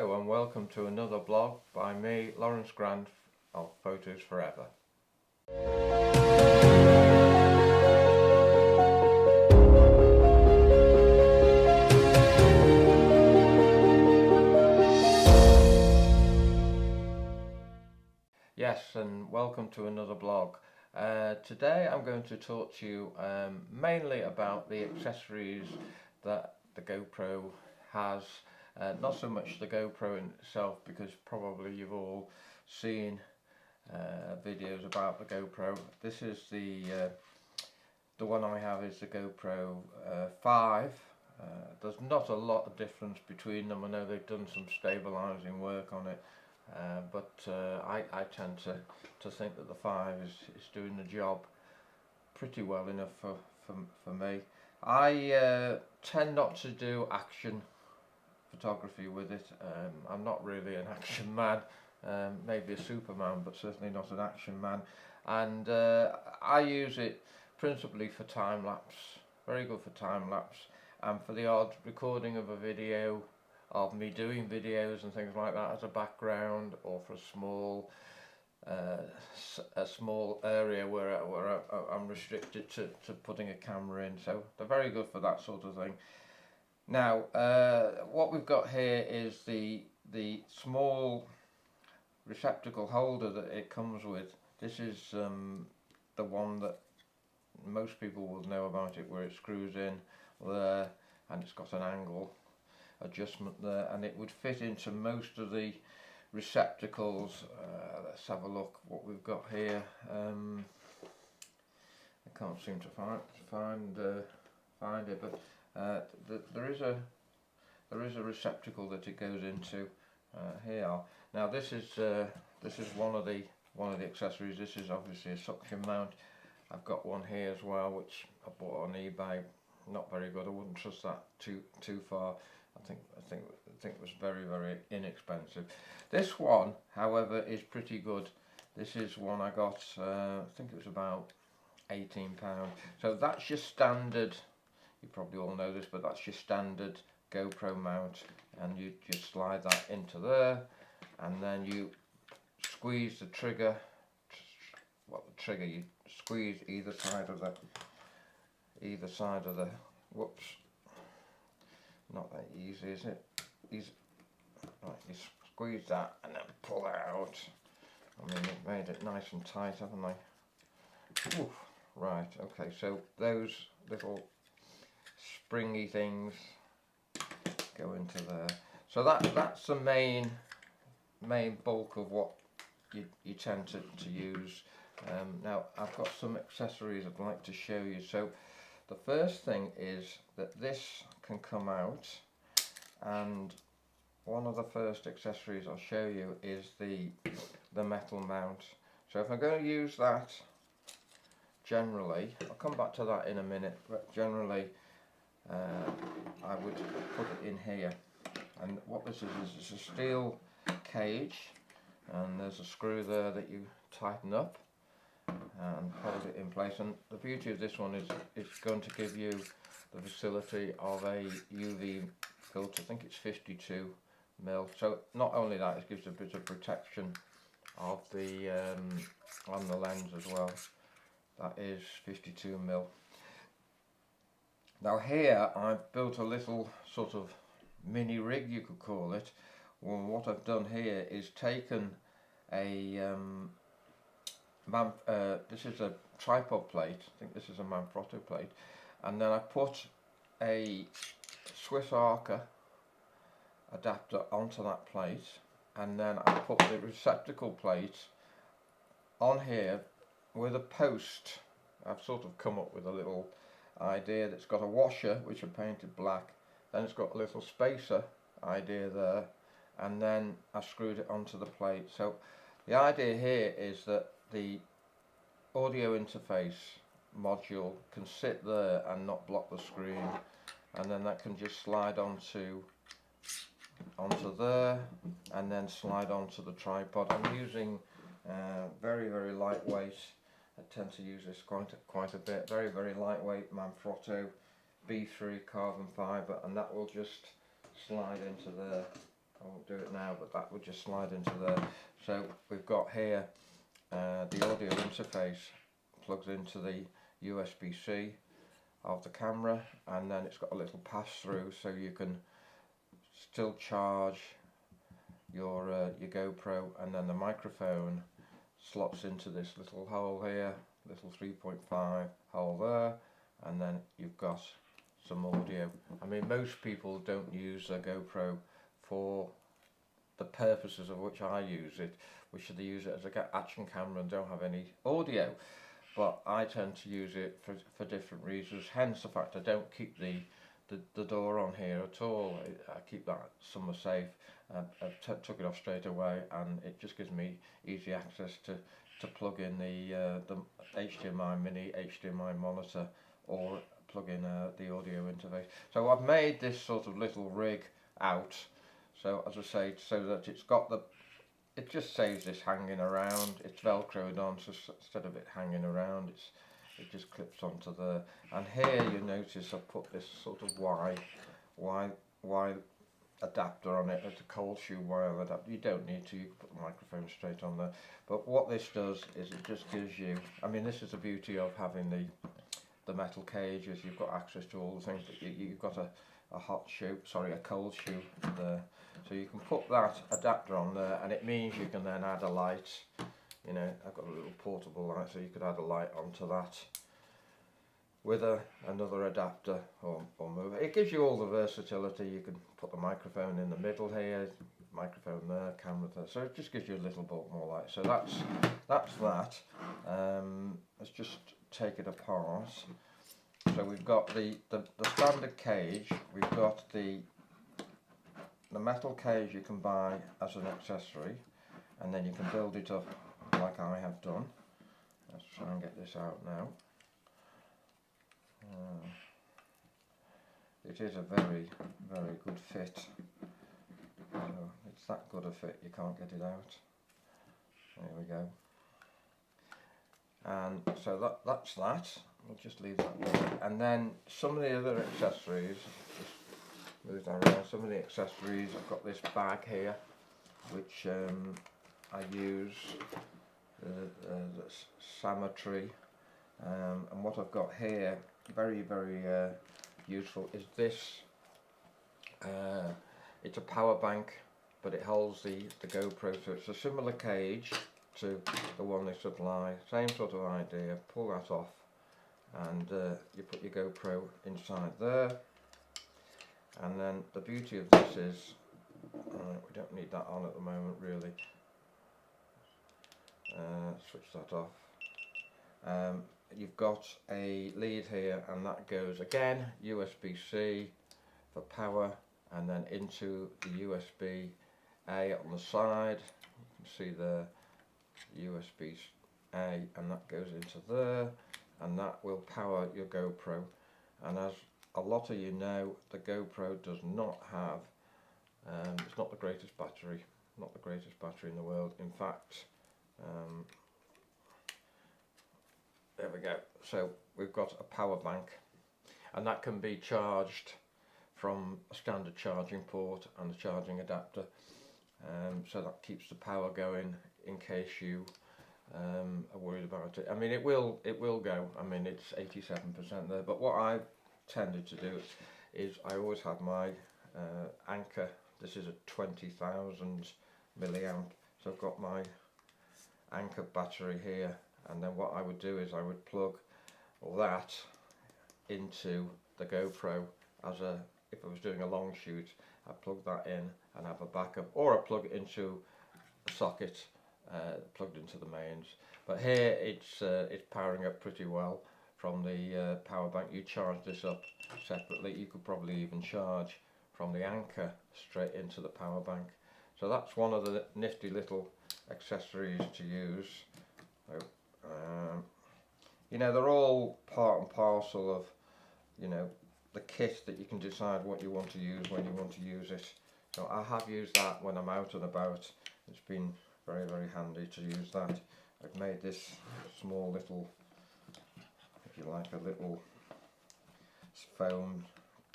Hello and welcome to another blog by me, Lawrence Grant of Photos Forever. Yes, and welcome to another blog. Today I'm going to talk to you mainly about the accessories that the GoPro has. Not so much the GoPro in itself, because probably you've all seen videos about the GoPro. This is the one I have is the GoPro 5. There's not a lot of difference between them. I know they've done some stabilising work on it, but I tend to think that the 5 is doing the job pretty well enough for me. I tend not to do action photography with it. I'm not really an action man, maybe a Superman, but certainly not an action man. And I use it principally for time-lapse, very good for time-lapse, and for the odd recording of a video of me doing videos and things like that as a background, or for a small area where I'm restricted to putting a camera in. So they're very good for that sort of thing. Now, what we've got here is the small receptacle holder that it comes with. This is the one that most people will know about it, where it screws in there and it's got an angle adjustment there, and it would fit into most of the receptacles. Let's have a look what we've got here. I can't seem to find it, but there is a receptacle that it goes into here. Now this is one of the accessories. This is obviously a suction mount. I've got one here as well, which I bought on eBay. Not very good. I wouldn't trust that too far. I think it was very inexpensive. This one, however, is pretty good. This is one I got. I think it was about £18. So that's your standard. You probably all know this, but that's your standard GoPro mount, and you just slide that into there, and then you squeeze the trigger. You squeeze either side of the. Whoops! Not that easy, is it? Right, you squeeze that and then pull it out. I mean, they've made it nice and tight, haven't they? Oof. Right. Okay. So those little springy things go into there. So that's the main bulk of what you tend to use. Now I've got some accessories I'd like to show you. So the first thing is that this can come out, and one of the first accessories I'll show you is the metal mount. So if I'm going to use that, generally, I'll come back to that in a minute, but generally I would put it in here. And what this is it's a steel cage, and there's a screw there that you tighten up and hold it in place. And the beauty of this one is it's going to give you the facility of a UV filter. I think it's 52 mil. So not only that, it gives a bit of protection of the on the lens as well. That is 52 mil. Now here I've built a little sort of mini rig, you could call it. Well, what I've done here is taken a this is a tripod plate. I think this is a Manfrotto plate, and then I put a Swiss Arca adapter onto that plate, and then I put the receptacle plate on here with a post. I've sort of come up with a little idea that's got a washer which I painted black, then it's got a little spacer idea there, and then I screwed it onto the plate. So the idea here is that the audio interface module can sit there and not block the screen, and then that can just slide onto there and then slide onto the tripod. I'm using very lightweight. I tend to use this quite a bit. Very lightweight Manfrotto B3 carbon fibre, and that will just slide into there I won't do it now, but that would just slide into there. So we've got here the audio interface plugs into the USB-C of the camera, and then it's got a little pass-through so you can still charge your GoPro, and then the microphone slots into this little hole here, little 3.5 hole there, and then you've got some audio. I mean, most people don't use a GoPro for the purposes of which I use it, which they use it as a action camera and don't have any audio. But I tend to use it for different reasons, hence the fact I don't keep the door on here at all. I keep that somewhere safe. I've took it off straight away, and it just gives me easy access to plug in the HDMI mini, HDMI monitor, or plug in the audio interface. So I've made this sort of little rig out, so as I say, so that it's got it just saves this hanging around. It's velcroed on, so instead of it hanging around, it just clips onto there. And here you notice I've put this sort of Y adapter on it. It's a cold shoe wire adapter. You don't need to, you can put the microphone straight on there. But what this does is it just gives you, I mean, this is the beauty of having the metal cages. You've got access to all the things that you've got a cold shoe there. So you can put that adapter on there, and it means you can then add a light. You know, I've got a little portable light, so you could add a light onto that with another adapter or move. It gives you all the versatility. You can put the microphone in the middle here, microphone there, camera there. So it just gives you a little bit more light. So that's that. Let's just take it apart. So we've got the standard cage. We've got the metal cage you can buy as an accessory, and then you can build it up like I have done. Let's try and get this out now. It is a very, very good fit. So it's that good a fit you can't get it out. There we go. And so that's that. We'll just leave that there. And then some of the other accessories, just move that around. Some of the accessories, I've got this bag here, which I use the Sametry. And what I've got here, very, very useful, is this. It's a power bank, but it holds the GoPro, so it's a similar cage to the one they supply. Same sort of idea. Pull that off, and you put your GoPro inside there. And then the beauty of this is, we don't need that on at the moment really. Switch that off. You've got a lead here, and that goes again USB-C for power, and then into the USB-A on the side. You can see the USB-A, and that goes into there, and that will power your GoPro. And as a lot of you know, the GoPro does not have, it's not the greatest battery, in the world. In fact, there we go. So we've got a power bank, and that can be charged from a standard charging port and a charging adapter. So that keeps the power going in case you are worried about it. I mean, it will go. I mean, it's 87% there. But what I've tended to do is I always have my Anker. This is a 20,000 milliamp. So I've got my Anker battery here. And then what I would do is I would plug that into the GoPro if I was doing a long shoot, I'd plug that in and have a backup, or I plug it into a socket plugged into the mains. But here it's powering up pretty well from the power bank. You charge this up separately. You could probably even charge from the Anker straight into the power bank. So that's one of the nifty little accessories to use. So, you know, they're all part and parcel of, you know, the kit that you can decide what you want to use when you want to use it. So I have used that when I'm out and about. It's been very, very handy to use that. I've made this small little, if you like, a little foam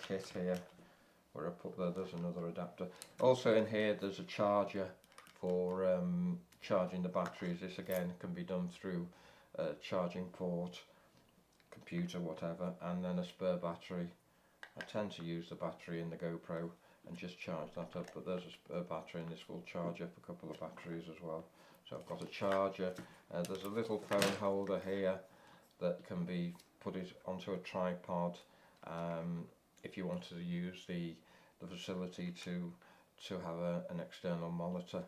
kit here where I put there's another adapter. Also in here there's a charger for charging the batteries. This again can be done through a charging port, computer, whatever, and then a spare battery. I tend to use the battery in the GoPro and just charge that up, but there's a spare battery and this will charge up a couple of batteries as well. So I've got a charger. There's a little phone holder here that can be put it onto a tripod if you wanted to use the facility to have an external monitor.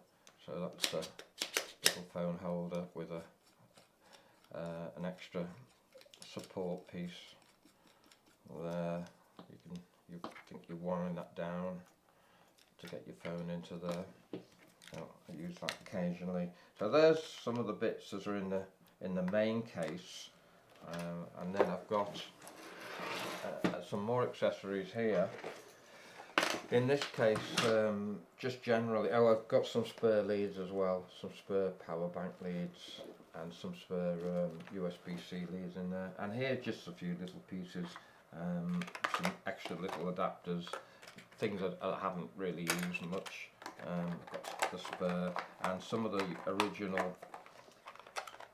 So that's a little phone holder with an extra support piece there. You think you wind that down to get your phone into there. So I use that occasionally. So there's some of the bits that are in the main case, and then I've got some more accessories here. In this case, just generally, I've got some spare leads as well, some spare power bank leads and some spare USB-C leads in there. And here just a few little pieces, some extra little adapters, things that I haven't really used much. I've got the spare and some of the original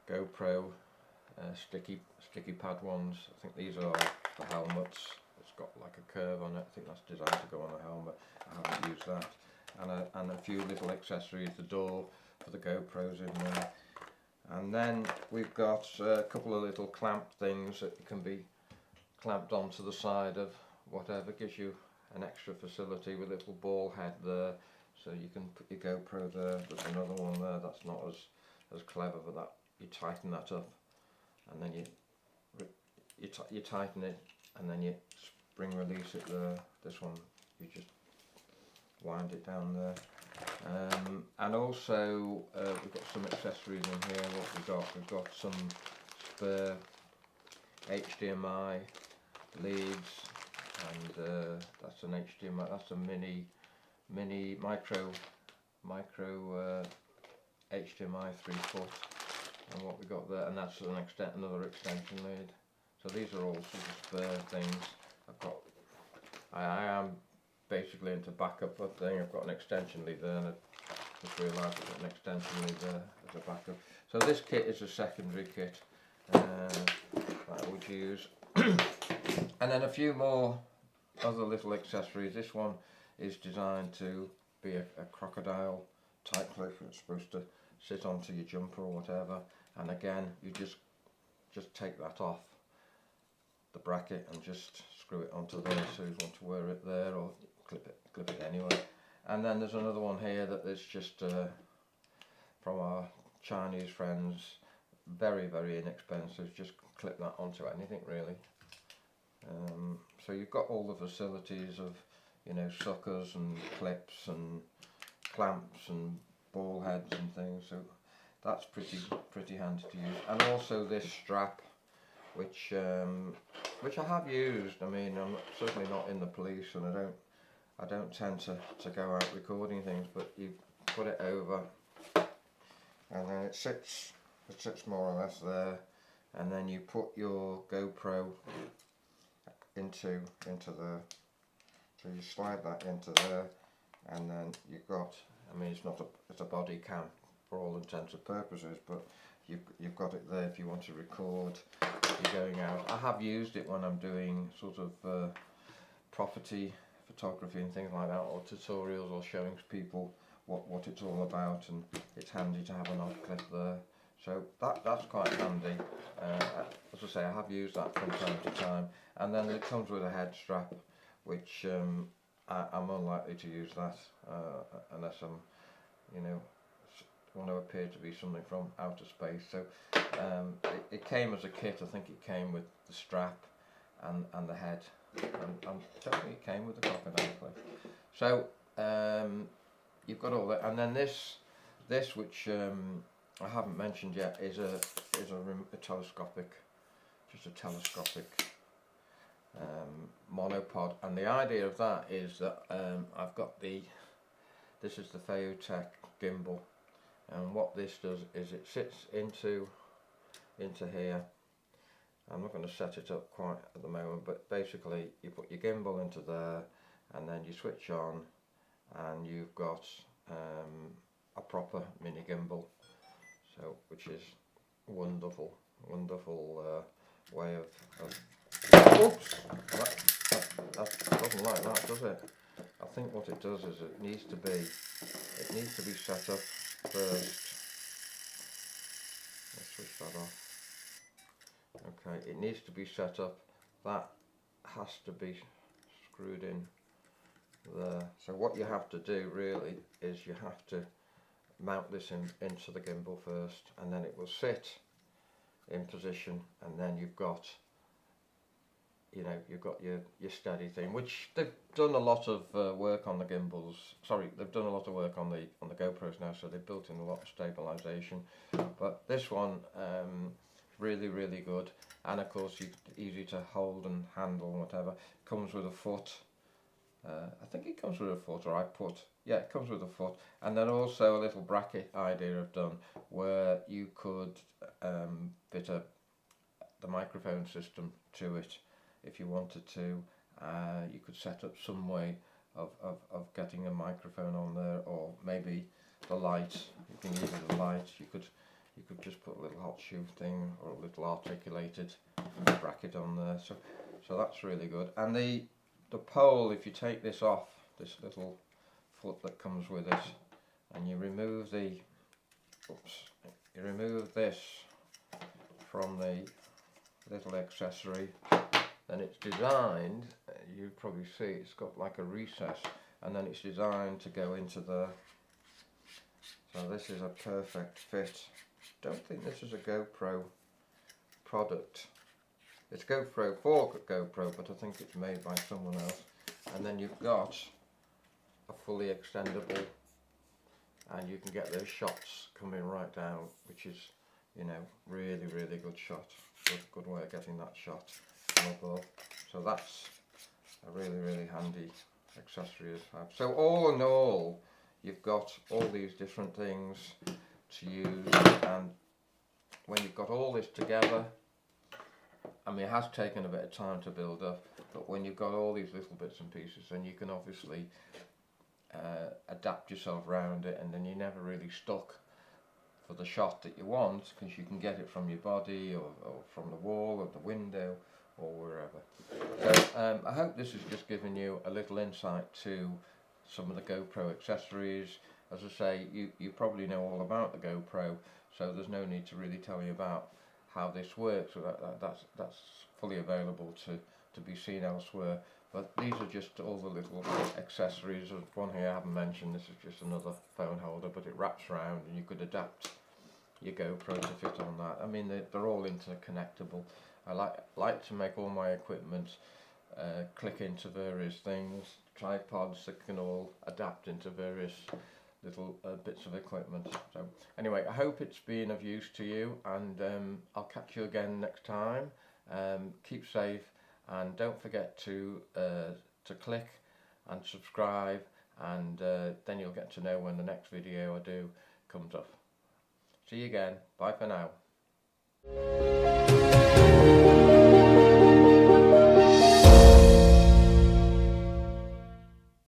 GoPro sticky pad ones. I think these are the helmets. It's got like a curve on it. I think that's designed to go on a helmet. I haven't used that. And a few little accessories, the door for the GoPros in there. And then we've got a couple of little clamp things that can be clamped onto the side of whatever. Gives you an extra facility with a little ball head there, so you can put your GoPro there. There's another one there that's not as clever, but that you tighten that up, and then you tighten it, and then you spring release it there. This one you just wind it down there. And also we've got some accessories in here. We've got some spare HDMI leads, and that's an HDMI. That's a mini micro HDMI 3-foot, and what we got there, and that's another extension lead. So these are all sort of spare things. I am basically into backup thing. I've got an extension lead there, and I just realised I've got an extension lead there as a backup. So this kit is a secondary kit that I would use. And then a few more other little accessories. This one is designed to be a crocodile type clip. It's supposed to sit onto your jumper or whatever, and again you just take that off the bracket and just screw it onto there, so you want to wear it there or clip it anyway. And then there's another one here that is just from our Chinese friends, very inexpensive. Just clip that onto anything really. So you've got all the facilities of, you know, suckers and clips and clamps and ball heads and things, so that's pretty handy to use. And also this strap, which I have used. I mean, I'm certainly not in the police, and I don't tend to go out recording things, but you put it over, and then it sits more or less there, and then you put your GoPro into there. So you slide that into there, and then you've got, I mean, it's a body cam for all intents and purposes, but you've got it there if you want to record if you're going out. I have used it when I'm doing sort of property photography and things like that, or tutorials, or showing people what it's all about, and it's handy to have an odd clip there. So that's quite handy. As I say, I have used that from time to time. And then it comes with a head strap, which I'm unlikely to use that unless I'm, you know, want to appear to be something from outer space. So it came as a kit. I think it came with the strap and the head, and I don't think it came with the crocodile clip. So you've got all that, and then this which I haven't mentioned yet is a telescopic, just a telescopic monopod. And the idea of that is that I've got this is the FeiyuTech gimbal, and what this does is it sits into here. I'm not going to set it up quite at the moment, but basically you put your gimbal into there, and then you switch on and you've got a proper mini gimbal, so which is wonderful way of oops, that doesn't like that, does it? I think what it does is it needs to be set up first. Let's switch that off. Okay, it needs to be set up. That has to be screwed in there. So what you have to do really is you have to mount this into the gimbal first, and then it will sit in position, and then you've got your steady thing, which they've done a lot of work on the gimbals. Sorry, they've done a lot of work on the GoPros now, so they've built in a lot of stabilisation. But this one really good, and of course easy to hold and handle, whatever. Comes with a foot. I think it comes with a foot, or it comes with a foot, and then also a little bracket idea I've done where you could fit the microphone system to it if you wanted to. You could set up some way of getting a microphone on there, or maybe the light. You can use the light. You could just put a little hot shoe thing or a little articulated bracket on there. So that's really good. And the pole, if you take this off, this little foot that comes with it, and you remove this from the little accessory, then it's designed, you probably see it's got like a recess, and then it's designed to go into there. So this is a perfect fit. Don't think this is a GoPro product. It's GoPro for GoPro, but I think it's made by someone else. And then you've got a fully extendable, and you can get those shots coming right down, which is, really good shot. Good way of getting that shot from above. So that's a really handy accessory to have. So all in all, you've got all these different things to use, and when you've got all this together, I mean, it has taken a bit of time to build up, but when you've got all these little bits and pieces, then you can obviously adapt yourself around it, and then you're never really stuck for the shot that you want, because you can get it from your body or from the wall or the window or wherever. So I hope this has just given you a little insight to some of the GoPro accessories. As I say, you probably know all about the GoPro, so there's no need to really tell you about how this works. So that's fully available to be seen elsewhere. But these are just all the little accessories. There's one here I haven't mentioned. This is just another phone holder, but it wraps around, and you could adapt your GoPro to fit on that. I mean, they're all interconnectable. I like to make all my equipment click into various things, tripods that can all adapt into various little bits of equipment. So anyway, I hope it's been of use to you, and I'll catch you again next time. Keep safe, and don't forget to click and subscribe, and then you'll get to know when the next video I do comes up. See you again. Bye for now.